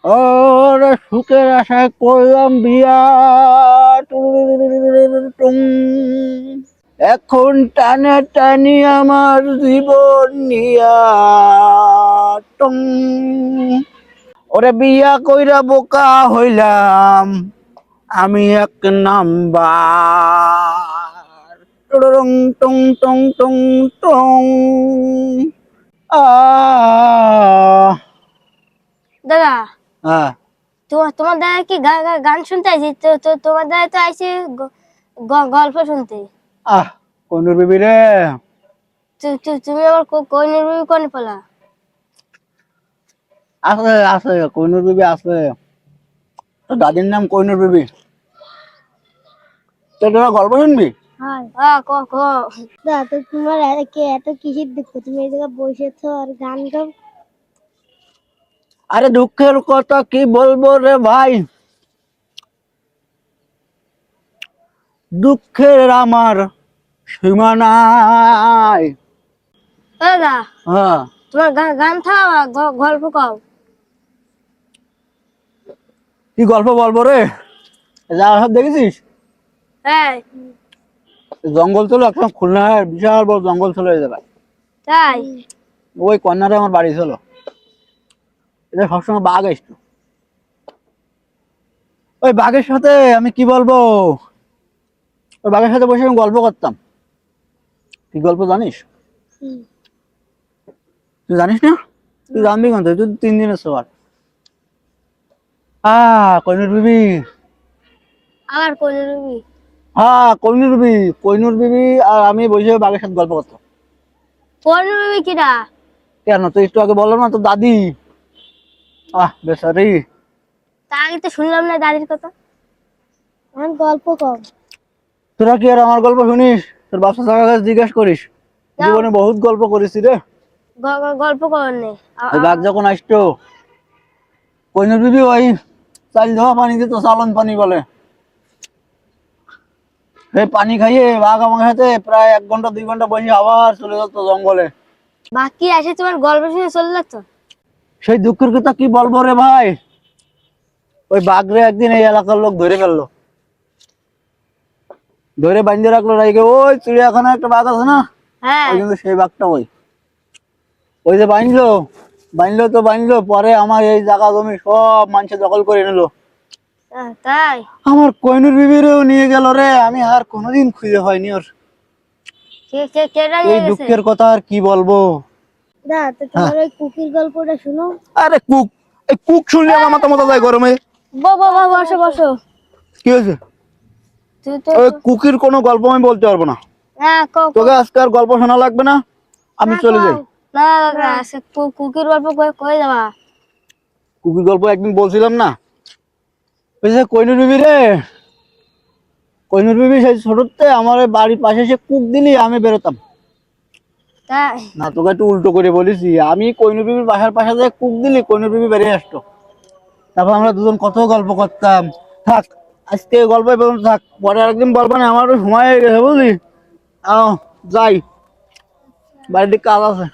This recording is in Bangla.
ওরে সুখের আশায় করলাম বিয়া, টুং। এখন টানা টানি আমার জীবন নিয়া, টুং। ওরে বিয়া কইরা বোকা হইলাম আমি এক নাম্বার, টুং টুং টুং টুং টুং। আহ দাদা, হ্যাঁ, তোমার দাদা কি গান শুনতে আইছি? তোমার দাদা তো আইছে গল্প শুনতে। আহ কোনুর বিবি রে। তুমি আবার কই নিবি কোন পালা? আছে আছে, কোহিনুর বিবি আছে। তো দাদির নাম কোহিনুর বিবি। তো তোরা গল্প শুনবি? হ্যাঁ, ক ক। দাদা, তো তোমার এত কিসের দুঃখ? তুমি এই জায়গায় বসেছো আর গান গাও। আরে দুঃখের কথা কি বলবো রে ভাই, দুঃখের আমার সীমা নাই। দাদা, হ্যাঁ, তোমার গান থাও আর গল্প কও। কি গল্প বলবো রে? যা সব দেখেছিস? হ্যাঁ। জঙ্গল ছিল একটা, খুলনার বিশাল বড় জঙ্গল ছিল এই জায়গায়। তাই? ওই কর্নারে আমার বাড়ি ছিল। এটা সবসময় বাঘ আসতো। ওই বাঘের সাথে আমি কি বলবো, ওই বাঘের সাথে বসে আমি গল্প করতাম। কি গল্প জানিস? তুই জানিস না? তুই জানবি কেন? তুই তো 3 দিনের সবার। কোহিনুর বিবি। আবার কোন নিবি? কোহিনুর বিবি। কোহিনুর বিবি আর আমি বসে বাঘের সাথে গল্প করতাম। কোন নিবি কিরা? কেন, তুই একটু আগে বললাম না তোর দাদি? বেচারি। তা আগে তো শুনলাম না দাদির কথা। এখন গল্প কও। তোরা কি আর আমার গল্প শুনিস? তোর বাচ্চা চাকার কাছে জিজ্ঞেস করিস। যাও। জীবনে বহুত গল্প করেছি রে। গল্প করেন নে। ওই বাঘ যখন আসতো, কোহিনুর বিবি ওই চাল ধোয়া পানি দিত, চালন পানি বলে। সেই পানি খাইয়ে বাঘ আমার সাথে প্রায় 1 ঘন্টা 2 ঘন্টা বসে আবার চলে যেত জঙ্গলে। বাকি আসে তোমার গল্প শুনে চলে যাচ্ছ? সেই দুঃখের কথা কি বলবো রে ভাই, ওই বাঘরে একদিন এই এলাকার লোক ধরে ফেললো। ধরে বাঁধে রাখলো, রাইকে ওই চিড়িয়াখানায় একটা বাঘ আছে না, হ্যাঁ। ওই কিন্তু সেই বাঘটা ওই ওই যে বাঁধলো। বাঁধলো পরে আমার এই জায়গা জমি সব মানুষে দখল করে নিল। তাই? আমার কোহিনুর বিবিরেও নিয়ে গেল রে, আমি আর কোনোদিন খুঁজে হয়নি ওর। কেডা এই নিয়ে গেছে? দুঃখের কথা আর কি বলবো। দা, তো তোমার ওই কুকির গল্পটা শুনো। আরে কুক, এই কুক শুনলে আমার মাথা মাথা যায় গরমে। বসো বসো। কি হয়েছে? তুই তো ওই কুকির কোনো গল্প আমি বলতে পারবো না। হ্যাঁ, তোকে আজকে আর গল্প শোনা লাগবে না, আমি চলে যাই। না দাদা, কুকির গল্প কয়ে যাবা? কুকির গল্প একদিন বলছিলাম না, ওই যে কোহিনুর বিবি রে। কোহিনুর বিবি সেই ছোটতে আমার ওই বাড়ির পাশে সে কুক দিলি আমি বেরোতাম তাই? না। তোকে একটু উল্টো করে বলেছি, আমি কোহিনুর বিবির বাসার পাশে যে কুক দিলি কোহিনুর বিবি বেরিয়ে আসতো। তারপর আমরা দুজন কত গল্প করতাম। থাক, আজকে গল্প পর্যন্ত থাক, পরে আরেকদিন বলবো না, আমার সময় হয়ে গেছে বুঝলি। যাই, বাড়িতে কাজ আছে।